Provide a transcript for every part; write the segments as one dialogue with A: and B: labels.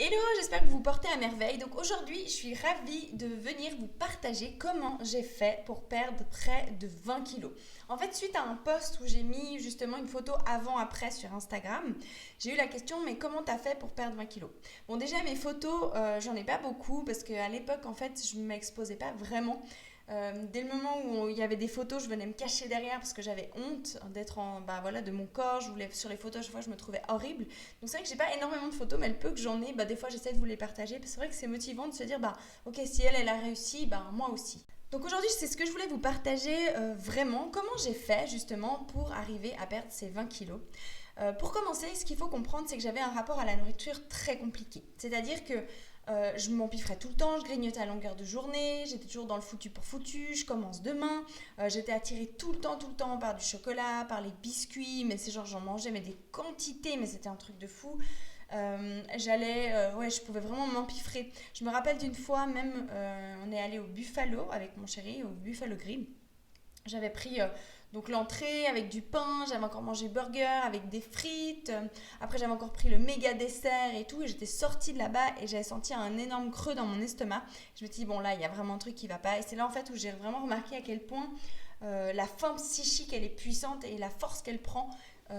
A: Hello, j'espère que vous vous portez à merveille. Donc aujourd'hui, je suis ravie de venir vous partager comment j'ai fait pour perdre près de 20 kilos. En fait, suite à un post où j'ai mis justement une photo avant-après sur Instagram, j'ai eu la question, mais comment t'as fait pour perdre 20 kilos? Bon, déjà, mes photos, j'en ai pas beaucoup parce qu'à l'époque, en fait, je ne m'exposais pas vraiment. Dès le moment où il y avait des photos, je venais me cacher derrière parce que j'avais honte d'être de mon corps. Sur les photos, à chaque fois, je me trouvais horrible. Donc c'est vrai que j'ai pas énormément de photos, mais le peu que j'en ai, des fois, j'essaie de vous les partager. Parce que c'est vrai que c'est motivant de se dire, ok, si elle a réussi, moi aussi. Donc aujourd'hui, c'est ce que je voulais vous partager vraiment, comment j'ai fait justement pour arriver à perdre ces 20 kilos. Pour commencer, ce qu'il faut comprendre, c'est que j'avais un rapport à la nourriture très compliqué. C'est-à-dire que je m'empiffrais tout le temps, je grignotais à longueur de journée, j'étais toujours dans le foutu pour foutu, je commence demain. J'étais attirée tout le temps par du chocolat, par les biscuits, mais c'est genre j'en mangeais mais des quantités, mais c'était un truc de fou. Je pouvais vraiment m'empiffrer. Je me rappelle d'une fois même, on est allé au Buffalo avec mon chéri, au Buffalo Grill. J'avais pris donc l'entrée avec du pain, j'avais encore mangé burger avec des frites. Après, j'avais encore pris le méga dessert et tout. Et j'étais sortie de là-bas et j'avais senti un énorme creux dans mon estomac. Je me suis dit, bon, là, il y a vraiment un truc qui va pas. Et c'est là, en fait, où j'ai vraiment remarqué à quel point la faim psychique, elle est puissante et la force qu'elle prend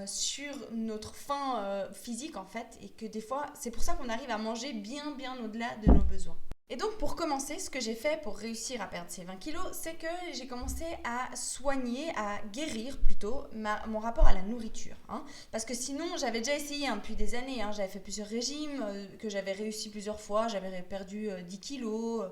A: sur notre faim physique, en fait. Et que des fois, c'est pour ça qu'on arrive à manger bien au-delà de nos besoins. Et donc pour commencer, ce que j'ai fait pour réussir à perdre ces 20 kilos, c'est que j'ai commencé à soigner, à guérir plutôt mon rapport à la nourriture. Parce que sinon, j'avais déjà essayé depuis des années, j'avais fait plusieurs régimes, que j'avais réussi plusieurs fois, j'avais perdu 10 kilos,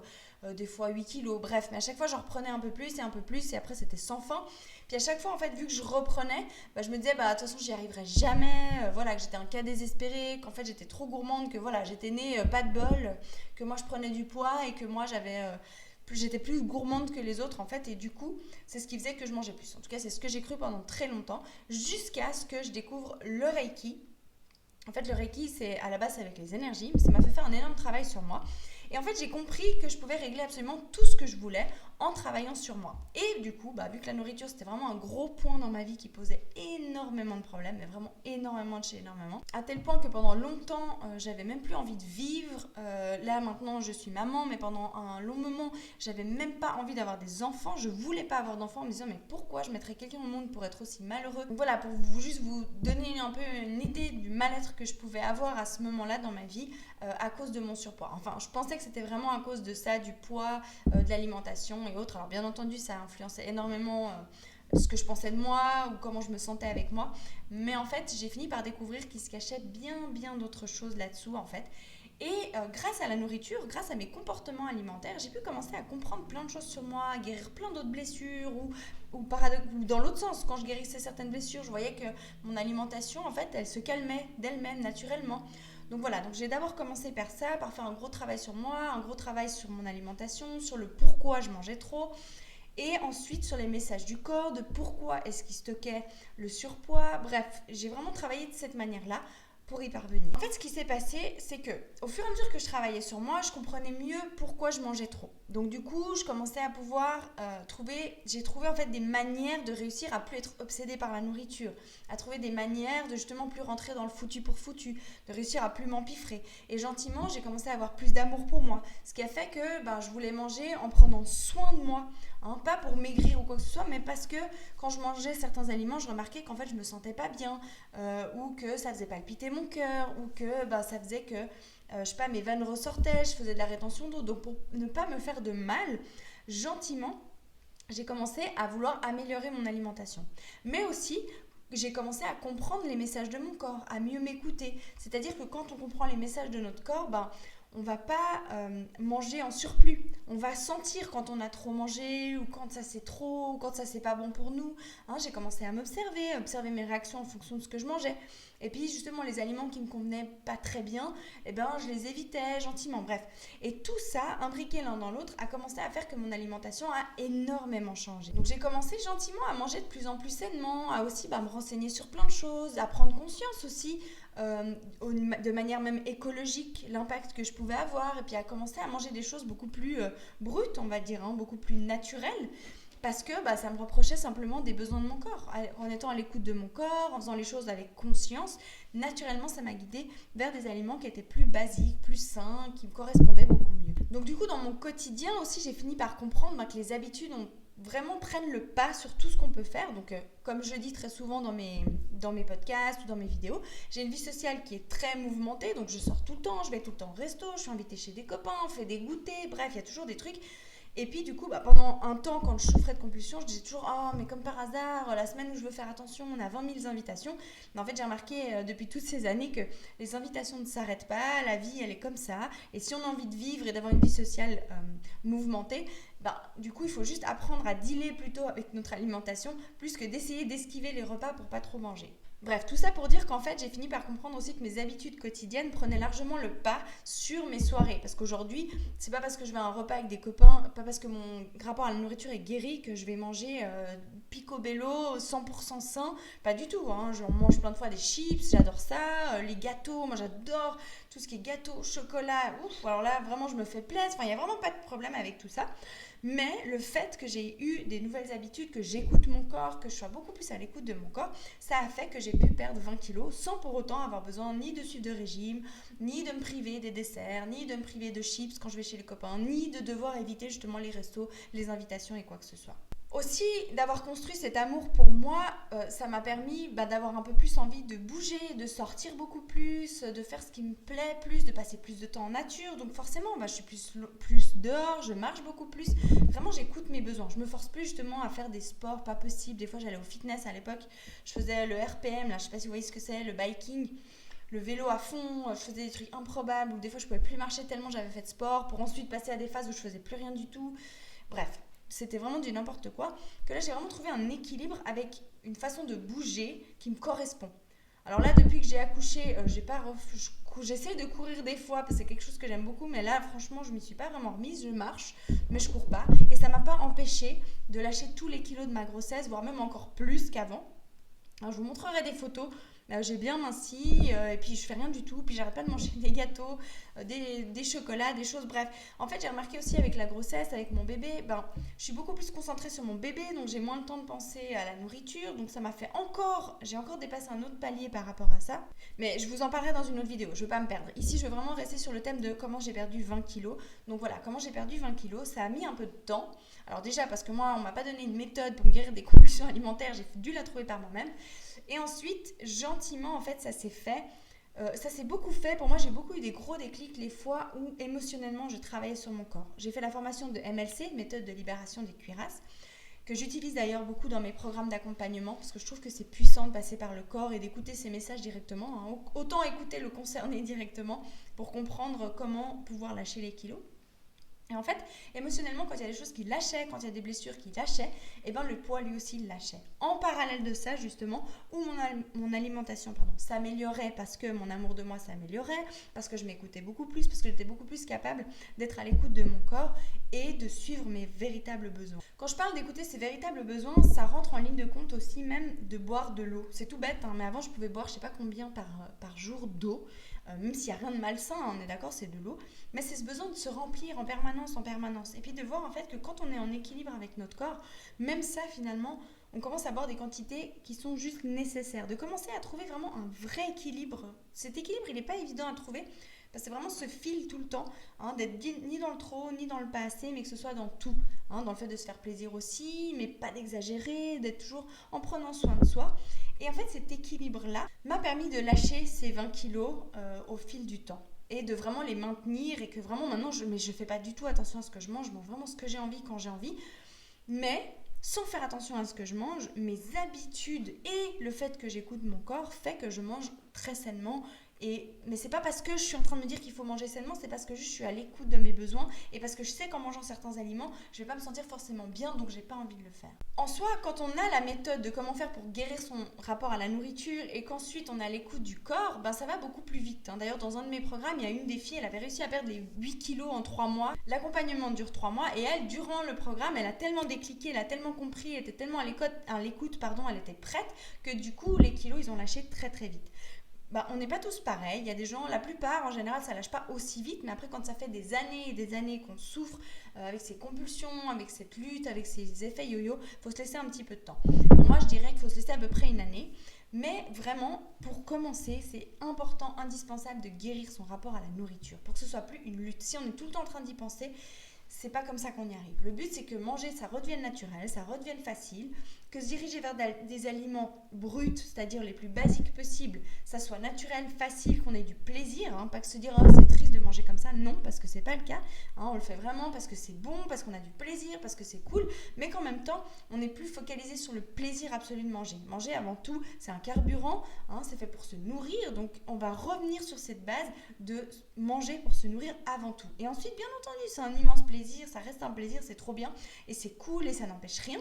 A: des fois 8 kilos, bref. Mais à chaque fois, j'en reprenais un peu plus et après, c'était sans fin. Puis à chaque fois, en fait, vu que je reprenais, je me disais, de toute façon, j'y arriverai jamais, que j'étais un cas désespéré, qu'en fait, j'étais trop gourmande, que j'étais née pas de bol, que moi, je prenais du poids et que moi, j'étais plus gourmande que les autres, en fait, et du coup, c'est ce qui faisait que je mangeais plus. En tout cas, c'est ce que j'ai cru pendant très longtemps, jusqu'à ce que je découvre le Reiki. En fait, le Reiki, c'est à la base avec les énergies, mais ça m'a fait faire un énorme travail sur moi. Et en fait, j'ai compris que je pouvais régler absolument tout ce que je voulais en travaillant sur moi. Et du coup, vu que la nourriture, c'était vraiment un gros point dans ma vie qui posait énormément de problèmes, mais vraiment énormément de chez énormément, à tel point que pendant longtemps, j'avais même plus envie de vivre. Là, maintenant, je suis maman, mais pendant un long moment, j'avais même pas envie d'avoir des enfants. Je voulais pas avoir d'enfants en me disant, mais pourquoi je mettrais quelqu'un au monde pour être aussi malheureux? Donc voilà, pour juste vous donner un peu une idée du mal-être que je pouvais avoir à ce moment-là dans ma vie à cause de mon surpoids. Enfin, je pensais que c'était vraiment à cause de ça, du poids, de l'alimentation et autres. Alors bien entendu, ça a influencé énormément ce que je pensais de moi ou comment je me sentais avec moi. Mais en fait, j'ai fini par découvrir qu'il se cachait bien d'autres choses là-dessous en fait. Et grâce à la nourriture, grâce à mes comportements alimentaires, j'ai pu commencer à comprendre plein de choses sur moi, à guérir plein d'autres blessures ou dans l'autre sens. Quand je guérissais certaines blessures, je voyais que mon alimentation, en fait, elle se calmait d'elle-même naturellement. Donc voilà, donc j'ai d'abord commencé par ça, par faire un gros travail sur moi, un gros travail sur mon alimentation, sur le pourquoi je mangeais trop. Et ensuite sur les messages du corps, de pourquoi est-ce qu'il stockait le surpoids. Bref, j'ai vraiment travaillé de cette manière-là pour y parvenir. En fait, ce qui s'est passé, c'est que au fur et à mesure que je travaillais sur moi, je comprenais mieux pourquoi je mangeais trop. Donc du coup, je commençais à pouvoir j'ai trouvé en fait des manières de réussir à plus être obsédée par la nourriture, à trouver des manières de justement plus rentrer dans le foutu pour foutu, de réussir à plus m'empiffrer. Et gentiment, j'ai commencé à avoir plus d'amour pour moi, ce qui a fait que je voulais manger en prenant soin de moi. Pas pour maigrir ou quoi que ce soit, mais parce que quand je mangeais certains aliments, je remarquais qu'en fait je me sentais pas bien, ou que ça faisait palpiter mon cœur, ou que ça faisait que mes veines ressortaient, je faisais de la rétention d'eau. Donc pour ne pas me faire de mal, gentiment, j'ai commencé à vouloir améliorer mon alimentation. Mais aussi, j'ai commencé à comprendre les messages de mon corps, à mieux m'écouter. C'est-à-dire que quand on comprend les messages de notre corps, on va pas manger en surplus. On va sentir quand on a trop mangé ou quand ça c'est trop ou quand ça c'est pas bon pour nous. J'ai commencé à observer mes réactions en fonction de ce que je mangeais. Et puis justement les aliments qui me convenaient pas très bien, je les évitais gentiment. Bref, et tout ça, imbriqué l'un dans l'autre, a commencé à faire que mon alimentation a énormément changé. Donc j'ai commencé gentiment à manger de plus en plus sainement, à aussi me renseigner sur plein de choses, à prendre conscience aussi de manière même écologique l'impact que je pouvais avoir, et puis à commencer à manger des choses beaucoup plus brutes, on va dire, beaucoup plus naturelles. parce que ça me reprochait simplement des besoins de mon corps. En étant à l'écoute de mon corps, en faisant les choses avec conscience, naturellement, ça m'a guidée vers des aliments qui étaient plus basiques, plus sains, qui me correspondaient beaucoup mieux. Donc du coup, dans mon quotidien aussi, j'ai fini par comprendre que les habitudes vraiment prennent le pas sur tout ce qu'on peut faire. Donc, comme je dis très souvent dans mes podcasts ou dans mes vidéos, j'ai une vie sociale qui est très mouvementée. Donc, je sors tout le temps, je vais tout le temps au resto, je suis invitée chez des copains, on fait des goûters, bref, il y a toujours des trucs. Et puis du coup, pendant un temps, quand je souffrais de compulsion, je disais toujours « Oh, mais comme par hasard, la semaine où je veux faire attention, on a 20 000 invitations. » Mais en fait, j'ai remarqué depuis toutes ces années que les invitations ne s'arrêtent pas, la vie, elle est comme ça. Et si on a envie de vivre et d'avoir une vie sociale mouvementée, du coup, il faut juste apprendre à dealer plutôt avec notre alimentation, plus que d'essayer d'esquiver les repas pour pas trop manger. Bref, tout ça pour dire qu'en fait, j'ai fini par comprendre aussi que mes habitudes quotidiennes prenaient largement le pas sur mes soirées. Parce qu'aujourd'hui, c'est pas parce que je vais à un repas avec des copains, pas parce que mon rapport à la nourriture est guéri que je vais manger picobello 100% sain. Pas du tout, hein. Je mange plein de fois des chips, j'adore ça. Les gâteaux, moi j'adore tout ce qui est gâteau, chocolat. Ouf, alors là, vraiment, je me fais plaisir. Enfin, il n'y a vraiment pas de problème avec tout ça. Mais le fait que j'ai eu des nouvelles habitudes, que j'écoute mon corps, que je sois beaucoup plus à l'écoute de mon corps, ça a fait que j'ai pu perdre 20 kilos sans pour autant avoir besoin ni de suivre de régime, ni de me priver des desserts, ni de me priver de chips quand je vais chez les copains, ni de devoir éviter justement les restos, les invitations et quoi que ce soit. Aussi, d'avoir construit cet amour pour moi, ça m'a permis d'avoir un peu plus envie de bouger, de sortir beaucoup plus, de faire ce qui me plaît plus, de passer plus de temps en nature. Donc forcément, je suis plus dehors, je marche beaucoup plus. Vraiment, j'écoute mes besoins. Je me force plus justement à faire des sports pas possibles. Des fois, j'allais au fitness à l'époque. Je faisais le RPM, là, je sais pas si vous voyez ce que c'est, le biking, le vélo à fond. Je faisais des trucs improbables. Ou des fois, je pouvais plus marcher tellement j'avais fait de sport pour ensuite passer à des phases où je faisais plus rien du tout. Bref. C'était vraiment du n'importe quoi, que là j'ai vraiment trouvé un équilibre avec une façon de bouger qui me correspond. Alors là, depuis que j'ai accouché, j'essaie de courir des fois parce que c'est quelque chose que j'aime beaucoup, mais là franchement je m'y suis pas vraiment remise, je marche, mais je cours pas. Et ça m'a pas empêché de lâcher tous les kilos de ma grossesse, voire même encore plus qu'avant. Alors, je vous montrerai des photos. J'ai bien minci et puis je fais rien du tout. Puis j'arrête pas de manger des gâteaux, des chocolats, des choses. Bref, en fait, j'ai remarqué aussi avec la grossesse, avec mon bébé, je suis beaucoup plus concentrée sur mon bébé. Donc j'ai moins le temps de penser à la nourriture. Donc ça m'a fait j'ai encore dépassé un autre palier par rapport à ça. Mais je vous en parlerai dans une autre vidéo. Je veux pas me perdre. Ici, je veux vraiment rester sur le thème de comment j'ai perdu 20 kilos. Donc voilà, comment j'ai perdu 20 kilos. Ça a mis un peu de temps. Alors déjà, parce que moi, on m'a pas donné une méthode pour me guérir des compulsions alimentaires. J'ai dû la trouver par moi-même. Et ensuite, gentiment, en fait, ça s'est fait. Ça s'est beaucoup fait. Pour moi, j'ai beaucoup eu des gros déclics les fois où émotionnellement, je travaillais sur mon corps. J'ai fait la formation de MLC, méthode de libération des cuirasses, que j'utilise d'ailleurs beaucoup dans mes programmes d'accompagnement parce que je trouve que c'est puissant de passer par le corps et d'écouter ces messages directement. Hein. Autant écouter le concerné directement pour comprendre comment pouvoir lâcher les kilos. Et en fait, émotionnellement, quand il y a des choses qui lâchaient, quand il y a des blessures qui lâchaient, le poids lui aussi lâchait. En parallèle de ça, justement, où mon alimentation s'améliorait parce que mon amour de moi s'améliorait, parce que je m'écoutais beaucoup plus, parce que j'étais beaucoup plus capable d'être à l'écoute de mon corps et de suivre mes véritables besoins. Quand je parle d'écouter ces véritables besoins, ça rentre en ligne de compte aussi même de boire de l'eau. C'est tout bête, hein, mais avant, je pouvais boire je ne sais pas combien par jour d'eau. Même s'il n'y a rien de malsain, hein, on est d'accord, c'est de l'eau, mais c'est ce besoin de se remplir en permanence, et puis de voir en fait que quand on est en équilibre avec notre corps, même ça finalement, on commence à boire des quantités qui sont juste nécessaires, de commencer à trouver vraiment un vrai équilibre. Cet équilibre, il n'est pas évident à trouver, parce que c'est vraiment ce fil tout le temps, hein, d'être ni dans le trop, ni dans le pas assez, mais que ce soit dans tout, hein, dans le fait de se faire plaisir aussi, mais pas d'exagérer, d'être toujours en prenant soin de soi. Et en fait, cet équilibre-là m'a permis de lâcher ces 20 kilos au fil du temps et de vraiment les maintenir et que vraiment maintenant, je fais pas du tout attention à ce que je mange, je mange vraiment ce que j'ai envie quand j'ai envie, mais sans faire attention à ce que je mange, mes habitudes et le fait que j'écoute mon corps fait que je mange très sainement. Mais c'est pas parce que je suis en train de me dire qu'il faut manger sainement, c'est parce que juste je suis à l'écoute de mes besoins et parce que je sais qu'en mangeant certains aliments, je vais pas me sentir forcément bien, donc j'ai pas envie de le faire. En soi, quand on a la méthode de comment faire pour guérir son rapport à la nourriture et qu'ensuite on a l'écoute du corps, ça va beaucoup plus vite. D'ailleurs, dans un de mes programmes, il y a une des filles, elle avait réussi à perdre les 8 kilos en 3 mois. L'accompagnement dure 3 mois et elle, durant le programme, elle a tellement décliqué, elle a tellement compris, elle était tellement à l'écoute, elle était prête que du coup, les kilos, ils ont lâché très très vite. on n'est pas tous pareils. Il y a des gens, la plupart en général, ça lâche pas aussi vite, mais après quand ça fait des années et des années qu'on souffre avec ces compulsions, avec cette lutte, avec ces effets yo-yo, il faut se laisser un petit peu de temps. Bon, moi je dirais qu'il faut se laisser à peu près une année, mais vraiment pour commencer, c'est important, indispensable de guérir son rapport à la nourriture pour que ce soit plus une lutte. Si on est tout le temps en train d'y penser, c'est pas comme ça qu'on y arrive. Le but, c'est que manger, ça redevienne naturel, ça redevienne facile, que se diriger vers des aliments bruts, c'est-à-dire les plus basiques possibles, ça soit naturel, facile, qu'on ait du plaisir, pas que se dire c'est triste de manger comme ça, non, parce que c'est pas le cas. On le fait vraiment parce que c'est bon, parce qu'on a du plaisir, parce que c'est cool, mais qu'en même temps, on n'est plus focalisé sur le plaisir absolu de manger. Manger, avant tout, c'est un carburant, c'est fait pour se nourrir, donc on va revenir sur cette base de manger pour se nourrir avant tout. Et ensuite, bien entendu, c'est un immense plaisir, ça reste un plaisir, c'est trop bien, et c'est cool, et ça n'empêche rien.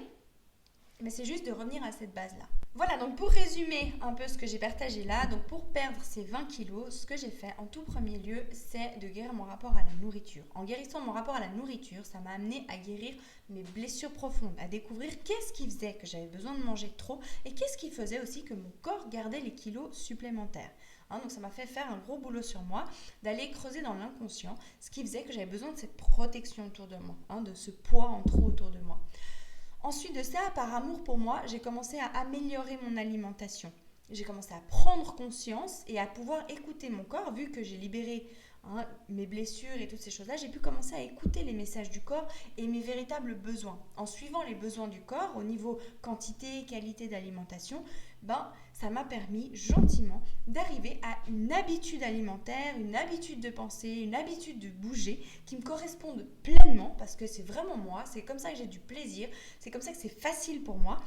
A: Mais c'est juste de revenir à cette base-là. Voilà, donc pour résumer un peu ce que j'ai partagé là, donc pour perdre ces 20 kilos, ce que j'ai fait en tout premier lieu, c'est de guérir mon rapport à la nourriture. En guérissant mon rapport à la nourriture, ça m'a amené à guérir mes blessures profondes, à découvrir qu'est-ce qui faisait que j'avais besoin de manger trop et qu'est-ce qui faisait aussi que mon corps gardait les kilos supplémentaires. Donc ça m'a fait faire un gros boulot sur moi, d'aller creuser dans l'inconscient, ce qui faisait que j'avais besoin de cette protection autour de moi, de ce poids en trop autour de moi. Ensuite de ça, par amour pour moi, j'ai commencé à améliorer mon alimentation. J'ai commencé à prendre conscience et à pouvoir écouter mon corps, vu que j'ai libéré mes blessures et toutes ces choses-là, j'ai pu commencer à écouter les messages du corps et mes véritables besoins. En suivant les besoins du corps au niveau quantité, qualité d'alimentation, ça m'a permis gentiment d'arriver à une habitude alimentaire, une habitude de penser, une habitude de bouger qui me correspondent pleinement parce que c'est vraiment moi, c'est comme ça que j'ai du plaisir, c'est comme ça que c'est facile pour moi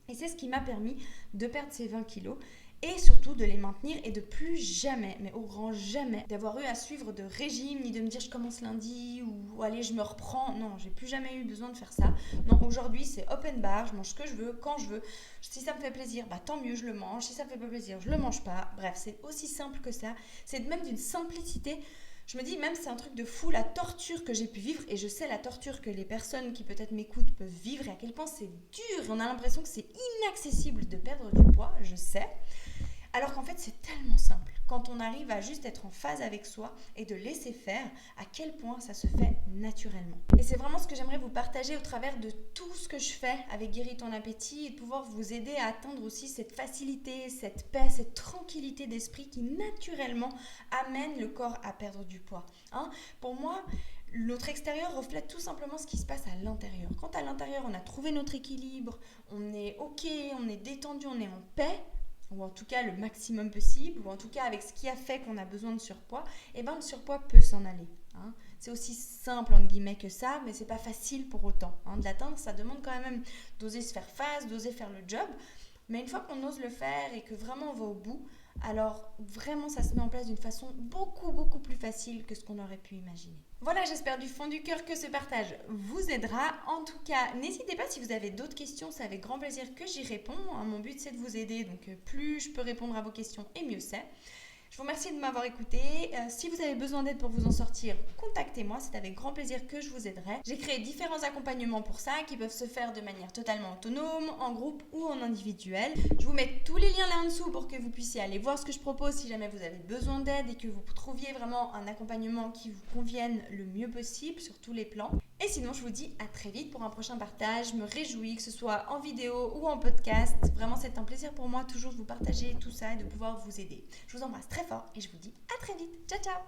A: et c'est ce qui m'a permis de perdre ces 20 kilos et surtout de les maintenir et de plus jamais, mais au grand jamais, d'avoir eu à suivre de régime, ni de me dire je commence lundi ou allez je me reprends. Non, j'ai plus jamais eu besoin de faire ça. Non, aujourd'hui c'est open bar, je mange ce que je veux, quand je veux. Si ça me fait plaisir, tant mieux, je le mange. Si ça me fait pas plaisir, je le mange pas. Bref, c'est aussi simple que ça. C'est même d'une simplicité. Je me dis, même c'est un truc de fou, la torture que j'ai pu vivre, et je sais la torture que les personnes qui peut-être m'écoutent peuvent vivre, et à quel point c'est dur, et on a l'impression que c'est inaccessible de perdre du poids, je sais. Alors qu'en fait, c'est tellement simple. Quand on arrive à juste être en phase avec soi et de laisser faire, à quel point ça se fait naturellement. Et c'est vraiment ce que j'aimerais vous partager au travers de tout ce que je fais avec Guéris ton appétit et de pouvoir vous aider à atteindre aussi cette facilité, cette paix, cette tranquillité d'esprit qui naturellement amène le corps à perdre du poids. Pour moi, notre extérieur reflète tout simplement ce qui se passe à l'intérieur. Quand à l'intérieur, on a trouvé notre équilibre, on est ok, on est détendu, on est en paix, ou en tout cas le maximum possible, ou en tout cas avec ce qui a fait qu'on a besoin de surpoids, le surpoids peut s'en aller. C'est aussi simple entre guillemets que ça, mais c'est pas facile pour autant. De l'atteindre, ça demande quand même d'oser se faire face, d'oser faire le job. Mais une fois qu'on ose le faire et que vraiment on va au bout, alors vraiment ça se met en place d'une façon beaucoup plus facile que ce qu'on aurait pu imaginer. Voilà, j'espère du fond du cœur que ce partage vous aidera. En tout cas, n'hésitez pas si vous avez d'autres questions, c'est avec grand plaisir que j'y réponds. Mon but c'est de vous aider, donc plus je peux répondre à vos questions et mieux c'est. Je vous remercie de m'avoir écouté. Si vous avez besoin d'aide pour vous en sortir, contactez-moi, c'est avec grand plaisir que je vous aiderai. J'ai créé différents accompagnements pour ça qui peuvent se faire de manière totalement autonome, en groupe ou en individuel. Je vous mets tous les liens là en dessous pour que vous puissiez aller voir ce que je propose si jamais vous avez besoin d'aide et que vous trouviez vraiment un accompagnement qui vous convienne le mieux possible sur tous les plans. Et sinon, je vous dis à très vite pour un prochain partage. Je me réjouis que ce soit en vidéo ou en podcast. Vraiment, c'est un plaisir pour moi toujours de vous partager tout ça et de pouvoir vous aider. Je vous embrasse très fort et je vous dis à très vite. Ciao, ciao!